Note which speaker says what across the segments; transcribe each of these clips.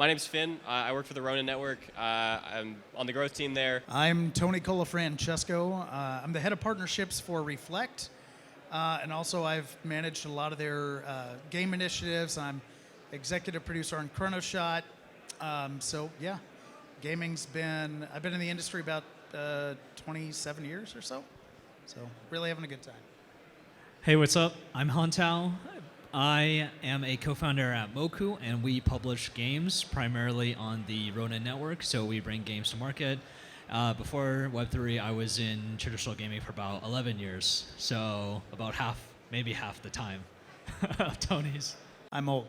Speaker 1: My name's Phinn. I work for the Ronin network. I'm on the growth team there.
Speaker 2: I'm Tony Colafranceso. I'm the head of partnerships for Reflect, and also I've managed a lot of their game initiatives. I'm executive producer on ChronoShot. So yeah, I've been in the industry about 27 years or so. So really having a good time.
Speaker 3: Hey, what's up? I'm Hentao. I am a co-founder at Moku, and we publish games primarily on the Ronin network, so we bring games to market. Before Web3, I was in traditional gaming for about 11 years, so about maybe half the time of Tony's.
Speaker 2: I'm old.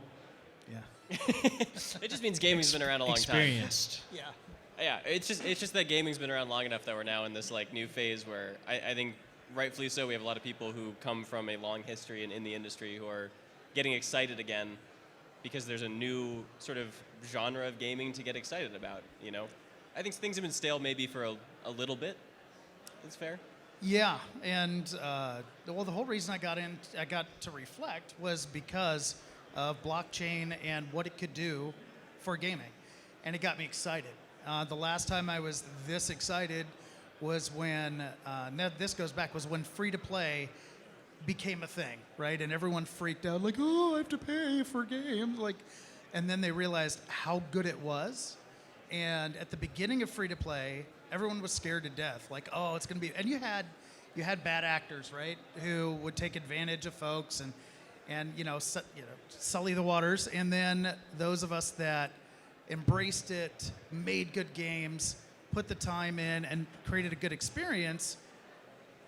Speaker 2: Yeah.
Speaker 1: It just means gaming's been around a long
Speaker 3: Experienced.
Speaker 2: Yeah.
Speaker 1: time. Yeah, it's just that gaming's been around long enough that we're now in this like new phase where I think rightfully so we have a lot of people who come from a long history in the industry who are getting excited again because there's a new sort of genre of gaming to get excited about, you know? I think things have been stale maybe for a little bit. That's fair.
Speaker 2: Yeah, and the whole reason I got to Reflect was because of blockchain and what it could do for gaming, and it got me excited. The last time I was this excited was when was when free to play became a thing, right? And everyone freaked out, like, oh, I have to pay for games, like, and then they realized how good it was. And at the beginning of free to play, everyone was scared to death, like, oh, it's gonna be. And you had bad actors, right, who would take advantage of folks and sully the waters. And then those of us that embraced it, made good games, put the time in, and created a good experience,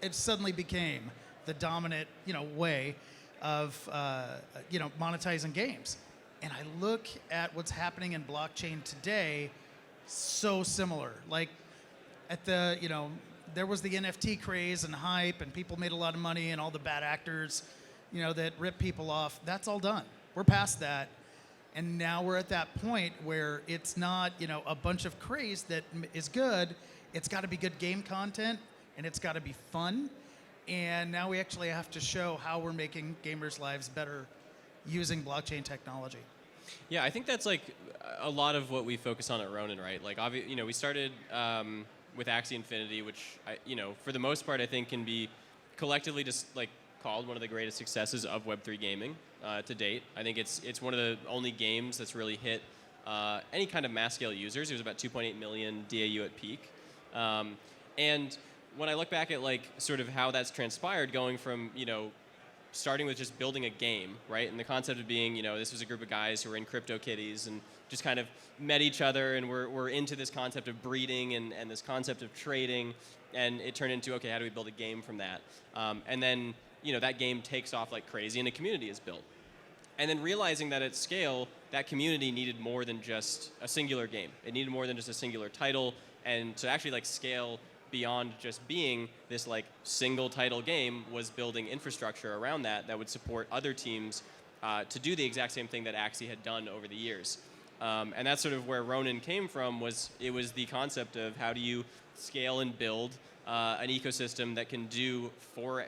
Speaker 2: it suddenly became the dominant, way of, monetizing games. And I look at what's happening in blockchain today, so similar. Like there was the NFT craze and hype, and people made a lot of money, and all the bad actors, that rip people off. That's all done. We're past that. And now we're at that point where it's not, a bunch of craze that is good. It's got to be good game content, and it's got to be fun. And now we actually have to show how we're making gamers' lives better using blockchain technology.
Speaker 1: Yeah, I think that's like a lot of what we focus on at Ronin, right? Like, we started with Axie Infinity, which, for the most part, I think can be collectively just like called one of the greatest successes of Web3 gaming to date. I think it's one of the only games that's really hit any kind of mass scale users. It was about 2.8 million DAU at peak. And when I look back at like sort of how that's transpired, going from, starting with just building a game, right? And the concept of being, this was a group of guys who were in CryptoKitties and just kind of met each other and were into this concept of breeding and this concept of trading. And it turned into, okay, how do we build a game from that? And then, that game takes off like crazy and a community is built. And then realizing that at scale, that community needed more than just a singular game. It needed more than just a singular title. And to actually like scale beyond just being this like single title game was building infrastructure around that would support other teams to do the exact same thing that Axie had done over the years. And that's sort of where Ronin came from. It was the concept of how do you scale and build an ecosystem that can do for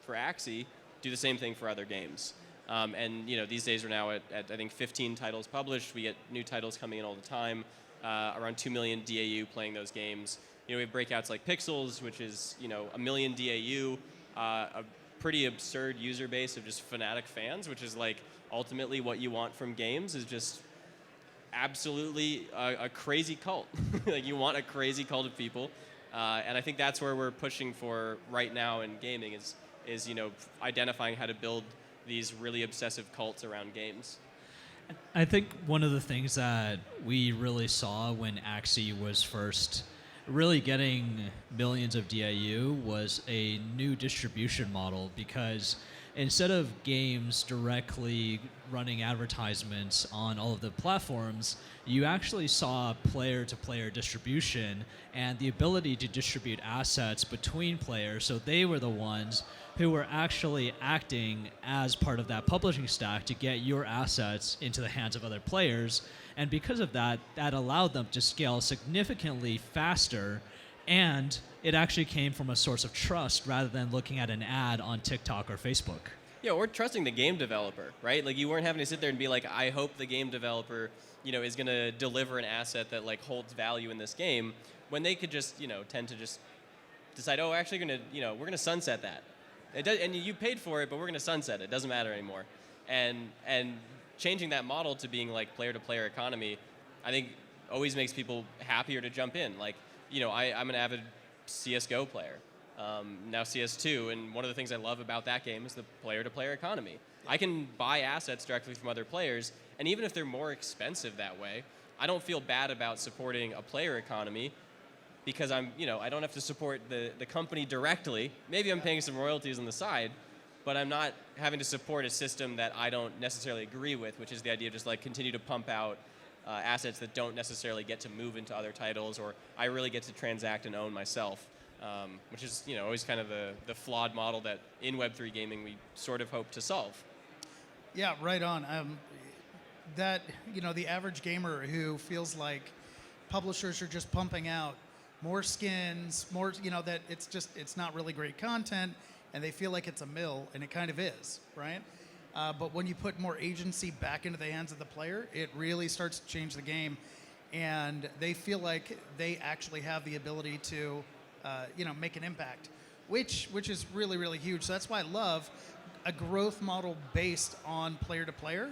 Speaker 1: Axie, do the same thing for other games. And these days we're now at I think 15 titles published. We get new titles coming in all the time. Around 2 million DAU playing those games. We have breakouts like Pixels, which is 1 million DAU, a pretty absurd user base of just fanatic fans, which is like ultimately what you want from games is just absolutely a crazy cult. Like you want a crazy cult of people, and I think that's where we're pushing for right now in gaming is identifying how to build these really obsessive cults around games.
Speaker 3: I think one of the things that we really saw when Axie was first really getting millions of DAU was a new distribution model, because instead of games directly running advertisements on all of the platforms, you actually saw player-to-player distribution and the ability to distribute assets between players. So they were the ones who were actually acting as part of that publishing stack to get your assets into the hands of other players. And because of that, that allowed them to scale significantly faster, and it actually came from a source of trust rather than looking at an ad on TikTok or Facebook.
Speaker 1: Yeah, or trusting the game developer, right? Like you weren't having to sit there and be like, I hope the game developer, is going to deliver an asset that like holds value in this game, when they could just, tend to just decide, oh, actually, we're going to sunset that. It does, and you paid for it, but we're going to sunset it. It doesn't matter anymore. And changing that model to being like player-to-player economy, I think always makes people happier to jump in. Like, I'm an avid CS:GO player. Now CS2, and one of the things I love about that game is the player-to-player economy. I can buy assets directly from other players, and even if they're more expensive that way, I don't feel bad about supporting a player economy because I don't have to support the company directly. Maybe I'm paying some royalties on the side, but I'm not having to support a system that I don't necessarily agree with, which is the idea of just like continue to pump out assets that don't necessarily get to move into other titles, or I really get to transact and own myself. Which is always kind of the flawed model that in Web3 gaming we sort of hope to solve.
Speaker 2: Yeah, right on. The average gamer who feels like publishers are just pumping out more skins, more, that it's not really great content, and they feel like it's a mill, and it kind of is, right? But when you put more agency back into the hands of the player, it really starts to change the game, and they feel like they actually have the ability to make an impact, which is really, really huge. So that's why I love a growth model based on player-to-player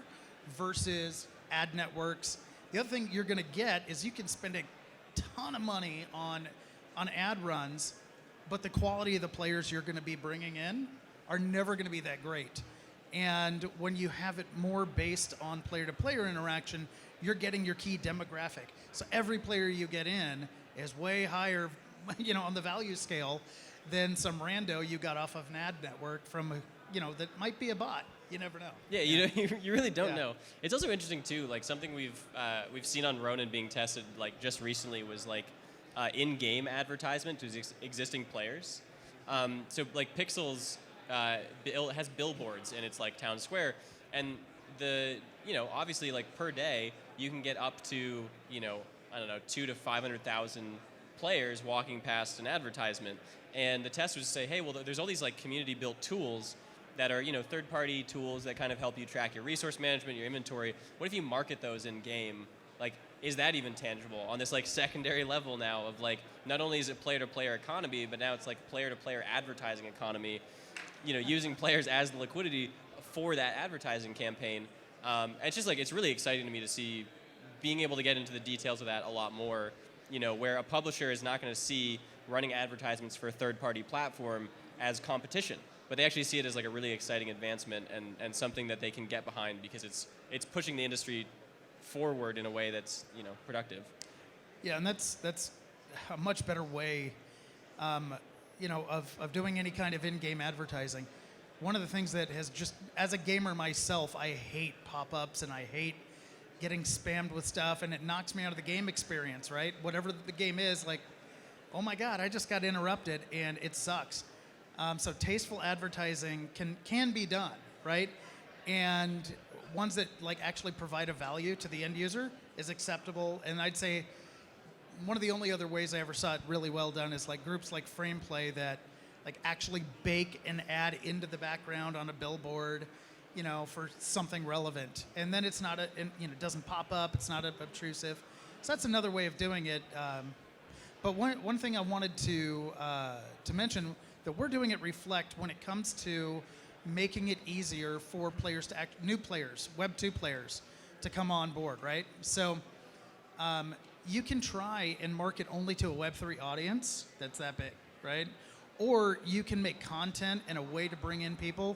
Speaker 2: versus ad networks. The other thing you're going to get is you can spend a ton of money on ad runs, but the quality of the players you're going to be bringing in are never going to be that great. And when you have it more based on player-to-player interaction, you're getting your key demographic. So every player you get in is way higher on the value scale than some rando you got off of an ad network from, that might be a bot. You never know.
Speaker 1: Yeah, you really don't know. It's also interesting too, like something we've seen on Ronin being tested like just recently was like in-game advertisement to existing players. So like Pixels has billboards in its like town square, and obviously like per day you can get up to 200,000 to 500,000 players walking past an advertisement, and the test was to say, hey, well, there's all these like community-built tools that are third-party tools that kind of help you track your resource management, your inventory. What if you market those in game? Like, is that even tangible on this like secondary level now of like not only is it player-to-player economy, but now it's like player-to-player advertising economy, using players as the liquidity for that advertising campaign. And it's just like it's really exciting to me to see being able to get into the details of that a lot more. Where a publisher is not going to see running advertisements for a third-party platform as competition, but they actually see it as like a really exciting advancement and something that they can get behind because it's pushing the industry forward in a way that's productive.
Speaker 2: Yeah, and that's a much better way, of doing any kind of in-game advertising. One of the things that has just, as a gamer myself, I hate pop-ups and I hate getting spammed with stuff, and it knocks me out of the game experience, right? Whatever the game is, like, oh my God, I just got interrupted, and it sucks. So tasteful advertising can be done, right? And ones that like actually provide a value to the end user is acceptable. And I'd say one of the only other ways I ever saw it really well done is like groups like Frameplay that like actually bake an ad into the background on a billboard, for something relevant. And then it's not it doesn't pop up, it's not obtrusive. So that's another way of doing it. But one thing I wanted to mention that we're doing at Reflect when it comes to making it easier for players to new players, Web2 players, to come on board, right? So you can try and market only to a Web3 audience that's that big, right? Or you can make content and a way to bring in people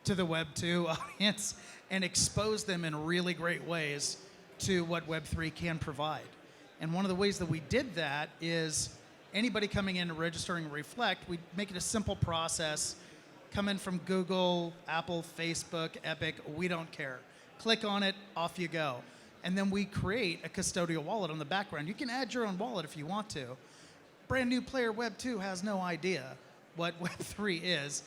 Speaker 2: to the Web2 audience and expose them in really great ways to what Web3 can provide. And one of the ways that we did that is anybody coming in and registering Reflect, we make it a simple process. Come in from Google, Apple, Facebook, Epic, we don't care. Click on it, off you go. And then we create a custodial wallet on the background. You can add your own wallet if you want to. Brand new player Web2 has no idea what Web3 is,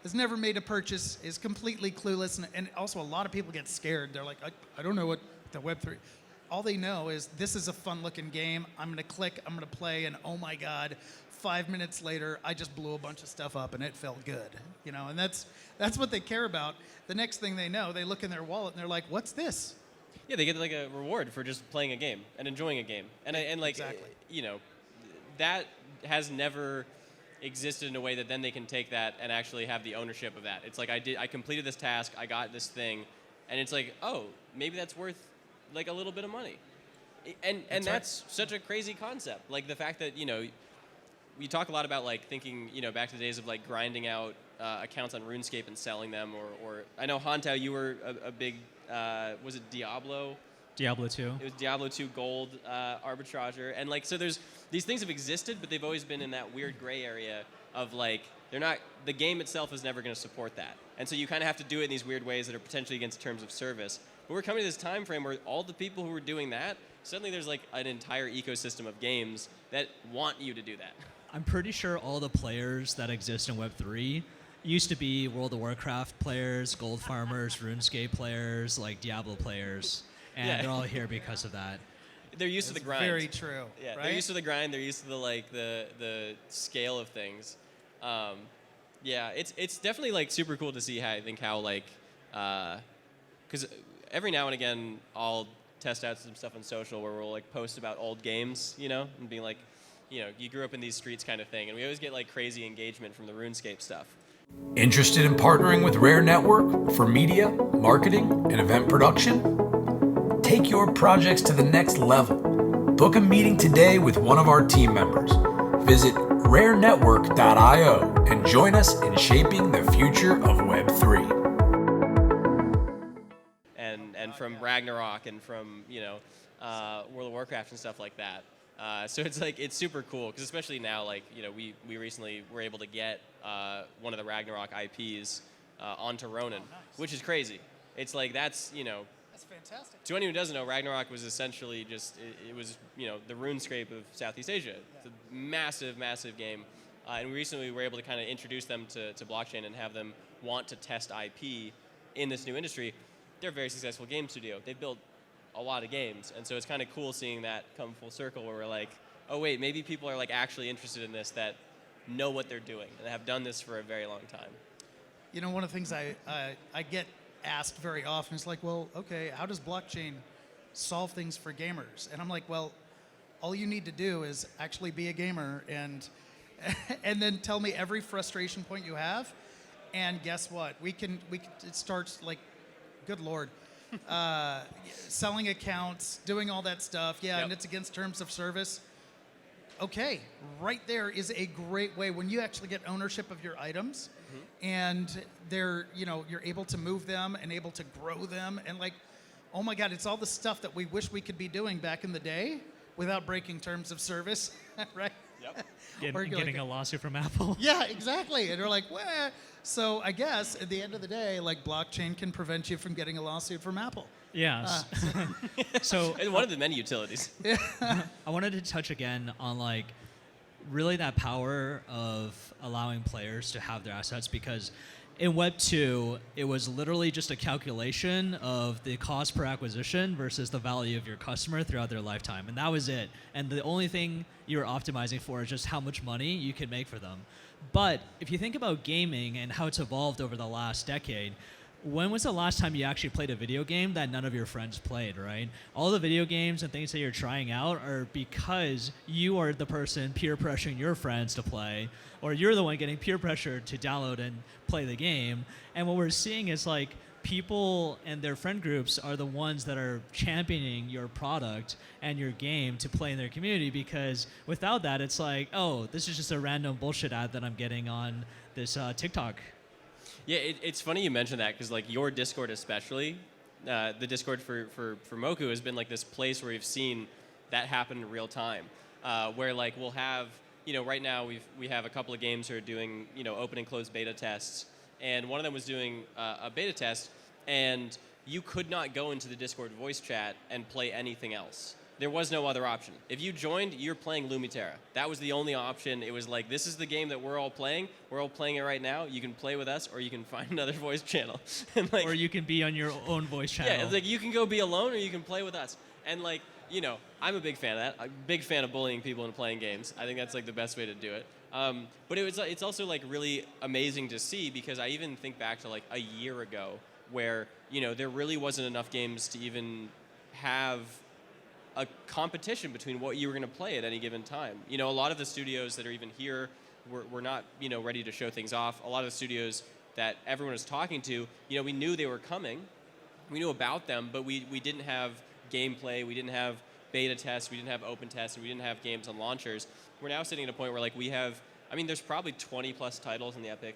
Speaker 2: has never made a purchase, is completely clueless, and also a lot of people get scared. They're like, I don't know what the Web3. all they know is this is a fun-looking game. I'm going to click, I'm going to play, and oh my God, 5 minutes later, I just blew a bunch of stuff up and it felt good, you know. And that's what they care about. The next thing they know, they look in their wallet and they're like, "What's this?"
Speaker 1: Yeah, they get like a reward for just playing a game and enjoying a game, and like
Speaker 2: Exactly.
Speaker 1: you know, that has never existed in a way that then they can take that and actually have the ownership of that. It's like I completed this task, I got this thing, and it's like, oh, maybe that's worth like a little bit of money, and that's such a crazy concept. Like the fact that, you know, we talk a lot about like thinking, you know, back to the days of like grinding out accounts on RuneScape and selling them, or I know Hentao, you were a big was it Diablo?
Speaker 3: Diablo 2.
Speaker 1: It was Diablo 2 gold arbitrager, and like, so there's these things have existed, but they've always been in that weird gray area of like they're not, the game itself is never going to support that, and so you kind of have to do it in these weird ways that are potentially against terms of service. But we're coming to this time frame where all the people who are doing that, suddenly there's like an entire ecosystem of games that want you to do that.
Speaker 3: I'm pretty sure all the players that exist in Web3 used to be World of Warcraft players, gold farmers, RuneScape players, like Diablo players, and
Speaker 1: Yeah.
Speaker 3: they're all here because of that.
Speaker 1: They're used to the grind.
Speaker 2: Very true.
Speaker 1: Yeah,
Speaker 2: right?
Speaker 1: they're used to the grind. They're used to the like the scale of things. Yeah, it's definitely like super cool to see how like because every now and again I'll test out some stuff on social where we'll like post about old games, you know, and being like, you know, you grew up in these streets kind of thing, and we always get like crazy engagement from the RuneScape stuff.
Speaker 4: Interested in partnering with Rare Network for media, marketing, and event production? Take your projects to the next level. Book a meeting today with one of our team members. Visit rarenetwork.io and join us in shaping the future of Web3.
Speaker 1: And from Ragnarok and from, you know, World of Warcraft and stuff like that. So it's like, it's super cool, because especially now, like, you know, we recently were able to get one of the Ragnarok IPs onto Ronin, which is crazy. It's like, that's, you know,
Speaker 2: That's fantastic.
Speaker 1: to anyone who doesn't know, Ragnarok was essentially just, it was, you know, the RuneScape of Southeast Asia. It's a massive, massive game. And we recently were able to kind of introduce them to blockchain and have them want to test IP in this new industry. They're a very successful game studio. They've built a lot of games, and so it's kind of cool seeing that come full circle where we're like, oh wait, maybe people are like actually interested in this, that know what they're doing and have done this for a very long time.
Speaker 2: You know, one of the things I get asked very often is like, well, okay, how does blockchain solve things for gamers? And I'm like, well, all you need to do is actually be a gamer and then tell me every frustration point you have, and guess what? We can it starts like, good Lord. Selling accounts, doing all that stuff, yeah,
Speaker 1: Yep.
Speaker 2: and it's against terms of service. Okay, right there is a great way when you actually get ownership of your items, and they're, you know, you're able to move them and able to grow them, and like, oh my God, it's all the stuff that we wish we could be doing back in the day without breaking terms of service, right?
Speaker 1: Yep.
Speaker 2: Or you're
Speaker 3: Getting
Speaker 2: like-
Speaker 3: a lawsuit from Apple.
Speaker 2: Yeah, exactly. And they're like, well, so I guess at the end of the day, like, blockchain can prevent you from getting a lawsuit from Apple.
Speaker 3: Yes. So
Speaker 1: And one of the many utilities.
Speaker 3: I wanted to touch again on like really that power of allowing players to have their assets, because in Web 2, it was literally just a calculation of the cost per acquisition versus the value of your customer throughout their lifetime. And that was it. And the only thing you were optimizing for is just how much money you could make for them. But if you think about gaming and how it's evolved over the last decade, when was the last time you actually played a video game that none of your friends played, right? All the video games and things that you're trying out are because you are the person peer pressuring your friends to play, or you're the one getting peer pressure to download and play the game. And what we're seeing is like people and their friend groups are the ones that are championing your product and your game to play in their community, because without that, it's like, oh, this is just a random bullshit ad that I'm getting on this TikTok.
Speaker 1: Yeah, it's funny you mentioned that, because like your Discord especially, the Discord for Moku has been like this place where we've seen that happen in real time, where like we'll have, you know, right now we have a couple of games who are doing, you know, open and closed beta tests, and one of them was doing a beta test, and you could not go into the Discord voice chat and play anything else. There was no other option. If you joined, you're playing Lumiterra. That was the only option. It was like, this is the game that we're all playing. We're all playing it right now. You can play with us, or you can find another voice channel. And like,
Speaker 3: Or you can be on your own voice channel.
Speaker 1: yeah, it's like you can go be alone, or you can play with us. And like, I'm a big fan of that. I'm a big fan of bullying people and playing games. I think that's like the best way to do it. But it's also like really amazing to see, because I even think back to like a year ago where, there really wasn't enough games to even have a competition between what you were going to play at any given time. A lot of the studios that are even here were not, ready to show things off. A lot of the studios that everyone was talking to, we knew they were coming. We knew about them, but we didn't have gameplay, we didn't have beta tests, we didn't have open tests, and we didn't have games on launchers. We're now sitting at a point where like we have, there's probably 20 plus titles in the Epic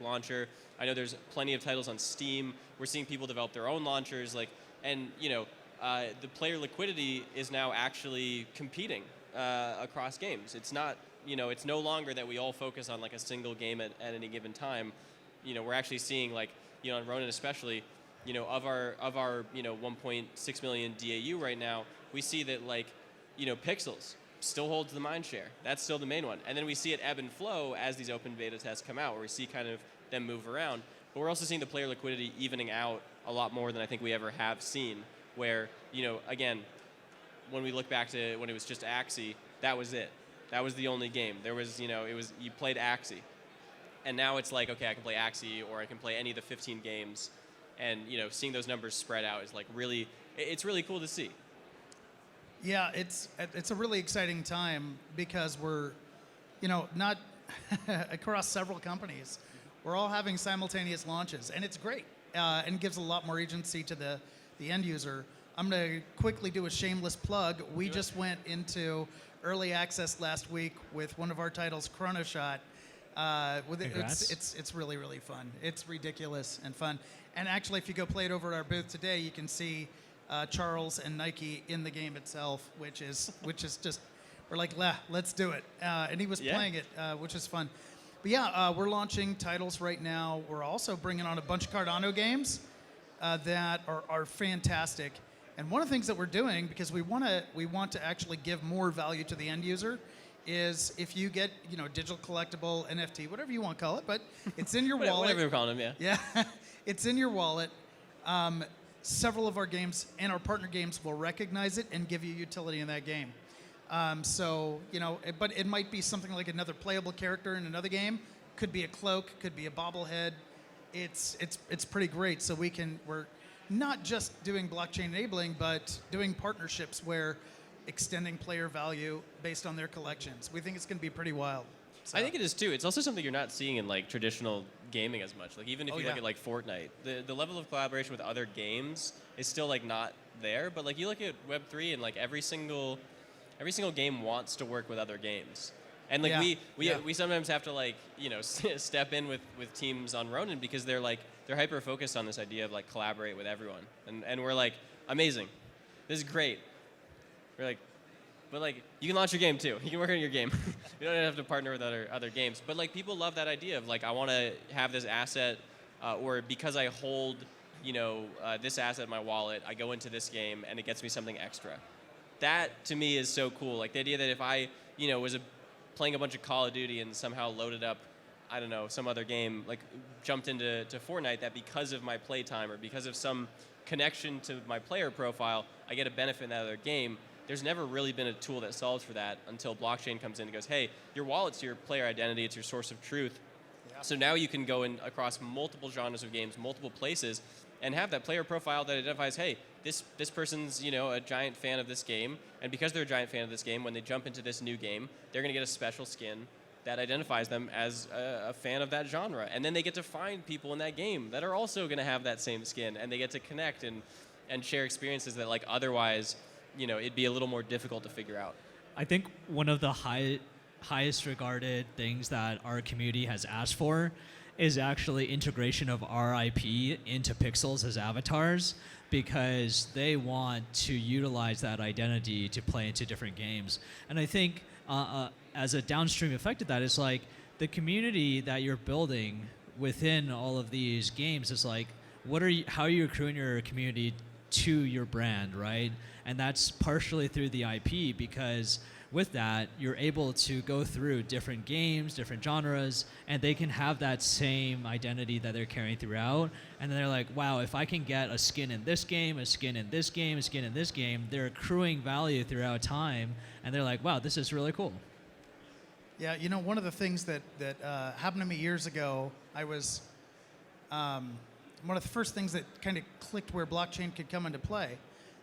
Speaker 1: launcher. I know there's plenty of titles on Steam. We're seeing people develop their own launchers, and the player liquidity is now actually competing across games. It's not, it's no longer that we all focus on like a single game at any given time. We're actually seeing like, on Ronin especially, of our 1.6 million DAU right now, we see that like, Pixels still holds the mind share. That's still the main one. And then we see it ebb and flow as these open beta tests come out, where we see kind of them move around. But we're also seeing the player liquidity evening out a lot more than I think we ever have seen, where, again, when we look back to when it was just Axie, that was it. That was the only game. There was, you played Axie. And now it's like, okay, I can play Axie, or I can play any of the 15 games. And, seeing those numbers spread out is like really, it's really cool to see.
Speaker 2: Yeah, it's a really exciting time, because we're, not across several companies. We're all having simultaneous launches, and it's great, and gives a lot more agency to the end user. I'm going to quickly do a shameless plug. We just went into early access last week with one of our titles, Chrono Shot. It's really, really fun. It's ridiculous and fun. And actually, if you go play it over at our booth today, you can see Charles and Nike in the game itself, which is just, we're like, let's do it. And he was playing it, which is fun. But yeah, we're launching titles right now. We're also bringing on a bunch of Cardano games that are fantastic. And one of the things that we're doing, because we want to actually give more value to the end user, is if you get, digital collectible, NFT, whatever you want to call it, but it's in your wallet.
Speaker 1: Whatever you're calling them, yeah.
Speaker 2: Yeah, it's in your wallet. Several of our games and our partner games will recognize it and give you utility in that game. But it might be something like another playable character in another game. Could be a cloak, could be a bobblehead. It's pretty great. So we're not just doing blockchain enabling, but doing partnerships where extending player value based on their collections. We think it's going to be pretty wild. So.
Speaker 1: I think it is too. It's also something you're not seeing in like traditional gaming as much. Like even if you look at like Fortnite, the level of collaboration with other games is still like not there. But like you look at Web3 and like every single game wants to work with other games. And like we sometimes have to like step in with teams on Ronin, because they're hyper focused on this idea of like collaborate with everyone. And we're like, amazing, this is great. We're like, but like you can launch your game too. You can work on your game. You don't have to partner with other games. But like people love that idea of like, I want to have this asset, or because I hold this asset in my wallet, I go into this game and it gets me something extra. That to me is so cool. Like the idea that if I was playing a bunch of Call of Duty and somehow loaded up, I don't know, some other game, like jumped into Fortnite, that because of my playtime or because of some connection to my player profile, I get a benefit in that other game. There's never really been a tool that solves for that until blockchain comes in and goes, hey, your wallet's your player identity, it's your source of truth. Yep. So now you can go in across multiple genres of games, multiple places, and have that player profile that identifies, hey, this person's a giant fan of this game, and because they're a giant fan of this game, when they jump into this new game, they're going to get a special skin that identifies them as a fan of that genre. And then they get to find people in that game that are also going to have that same skin, and they get to connect and share experiences that like otherwise it'd be a little more difficult to figure out.
Speaker 3: I think one of the highest regarded things that our community has asked for is actually integration of our IP into Pixels as avatars, because they want to utilize that identity to play into different games. And I think as a downstream effect of that is like the community that you're building within all of these games is like, how are you accruing your community to your brand, right? And that's partially through the IP, because with that, you're able to go through different games, different genres, and they can have that same identity that they're carrying throughout. And then they're like, wow, if I can get a skin in this game, a skin in this game, a skin in this game, they're accruing value throughout time. And they're like, wow, this is really cool.
Speaker 2: Yeah, you know, one of the things that happened to me years ago, I was, one of the first things that kind of clicked where blockchain could come into play.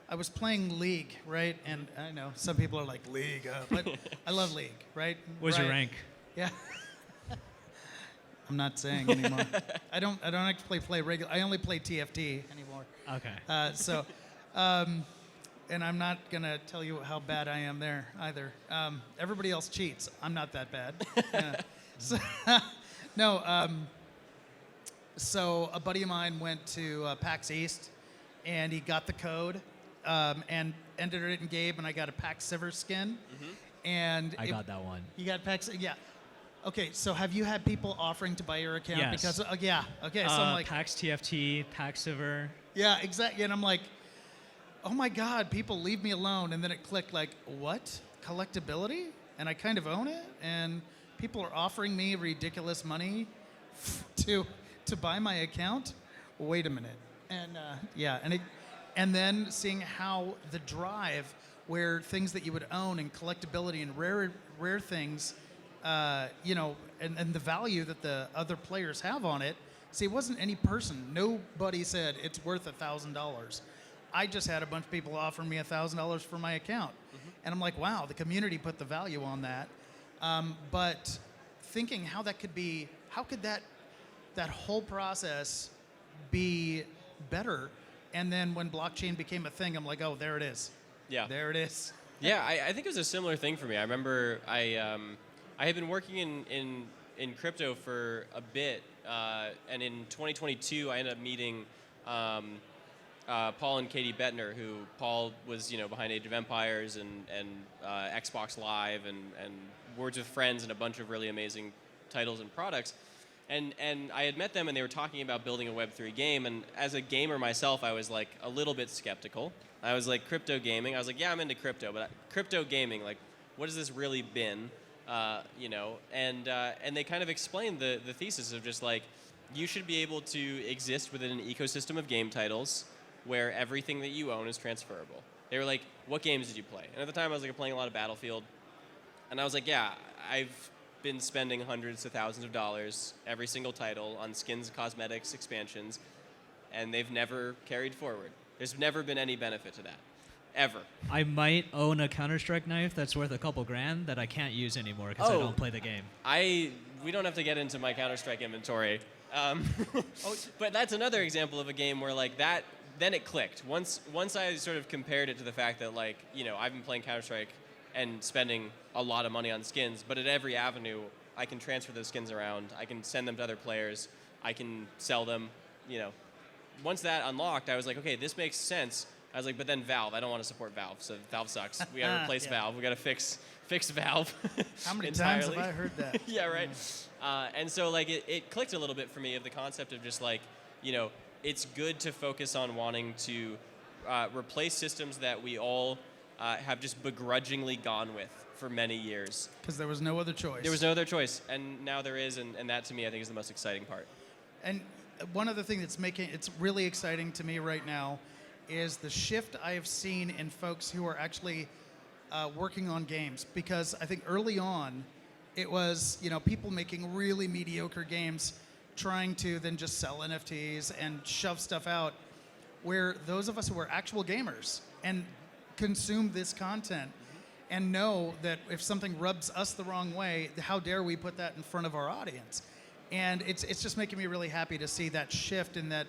Speaker 2: I was playing League, right? And I know some people are like, League, but I love League, right?
Speaker 3: What's your rank?
Speaker 2: Yeah. I'm not saying anymore. I don't actually play regular. I only play TFT anymore.
Speaker 3: Okay.
Speaker 2: And I'm not gonna tell you how bad I am there either. Everybody else cheats. I'm not that bad. Yeah. So, no. So a buddy of mine went to PAX East, and he got the code. And entered it in game, and I got a Pax Siver skin.
Speaker 1: Mm-hmm.
Speaker 2: And
Speaker 3: I got that one.
Speaker 2: You got Pax? Yeah. Okay, so have you had people offering to buy your account?
Speaker 3: Yes.
Speaker 2: Because yeah. Okay, so I'm like,
Speaker 3: PAX TFT, PAX Siver.
Speaker 2: yeah, exactly. And I'm like, oh my God, people leave me alone. And then it clicked like, what? Collectability? And I kind of own it, and people are offering me ridiculous money to buy my account. Wait a minute. And and then seeing how the drive, where things that you would own and collectability and rare things, you know, and the value that the other players have on it. See, it wasn't any person. Nobody said it's worth $1,000. I just had a bunch of people offering me $1,000 for my account. Mm-hmm. And I'm like, wow, the community put the value on that. But thinking how that could be, how could that whole process be better? And then when blockchain became a thing, I'm like, oh, there it is.
Speaker 1: Yeah.
Speaker 2: There it is.
Speaker 1: Yeah, I think it was a similar thing for me. I remember I had been working in crypto for a bit, and in 2022 I ended up meeting Paul and Katie Bettner, who Paul was behind Age of Empires and Xbox Live and Words with Friends and a bunch of really amazing titles and products. And I had met them, and they were talking about building a Web3 game. And as a gamer myself, I was like a little bit skeptical. I was like, crypto gaming. I was like, yeah, I'm into crypto, but crypto gaming, like, what has this really been? And they kind of explained the thesis of just like, you should be able to exist within an ecosystem of game titles where everything that you own is transferable. They were like, what games did you play? And at the time, I was like playing a lot of Battlefield. And I was like, yeah, I've been spending hundreds of thousands of dollars every single title on skins, cosmetics, expansions, and they've never carried forward. There's never been any benefit to that, ever.
Speaker 3: I might own a Counter-Strike knife that's worth a couple grand that I can't use anymore because I don't play the game.
Speaker 1: We don't have to get into my Counter-Strike inventory. But that's another example of a game where like that, then it clicked. Once I sort of compared it to the fact that like, I've been playing Counter-Strike and spending a lot of money on skins, but at every avenue, I can transfer those skins around. I can send them to other players. I can sell them. Once that unlocked, I was like, okay, this makes sense. I was like, but then Valve, I don't want to support Valve, so Valve sucks. We got to replace Valve. We got to fix Valve.
Speaker 2: How many times have I heard that?
Speaker 1: Yeah, right. And so like it clicked a little bit for me of the concept of just like, it's good to focus on wanting to replace systems that we all have just begrudgingly gone with for many years.
Speaker 2: Because there was no other choice.
Speaker 1: There was no other choice, and now there is, and that to me I think is the most exciting part.
Speaker 2: And one of the things that's making it's really exciting to me right now is the shift I have seen in folks who are actually working on games. Because I think early on, it was people making really mediocre games, trying to then just sell NFTs and shove stuff out. Where those of us who are actual gamers and consume this content and know that if something rubs us the wrong way, how dare we put that in front of our audience? And it's just making me really happy to see that shift in that,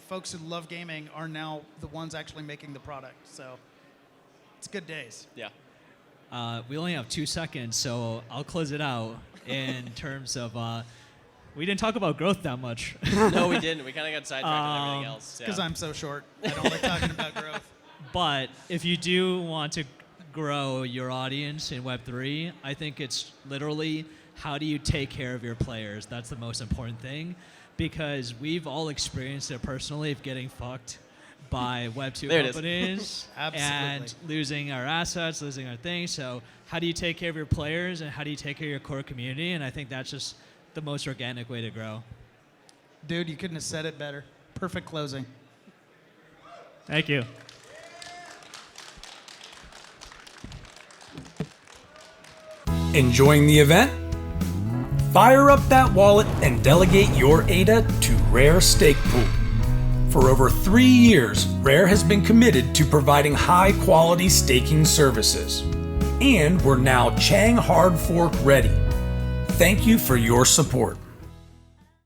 Speaker 2: folks who love gaming are now the ones actually making the product. So it's good days.
Speaker 1: Yeah.
Speaker 3: We only have 2 seconds, so I'll close it out in terms of, we didn't talk about growth that much.
Speaker 1: No, we didn't. We kind of got sidetracked on everything else.
Speaker 2: Because I'm so short. I don't like talking about growth.
Speaker 3: But if you do want to grow your audience in Web3, I think it's literally how do you take care of your players? That's the most important thing, because we've all experienced it personally of getting fucked by Web2
Speaker 1: There it is.
Speaker 3: companies and
Speaker 2: Absolutely.
Speaker 3: losing our assets, losing our things. So how do you take care of your players and how do you take care of your core community? And I think that's just the most organic way to grow.
Speaker 2: Dude, you couldn't have said it better. Perfect closing.
Speaker 3: Thank you.
Speaker 4: Enjoying the event? Fire up that wallet and delegate your ADA to Rare Stake Pool. For over 3 years, Rare has been committed to providing high-quality staking services. And we're now Chang Hard Fork ready. Thank you for your support.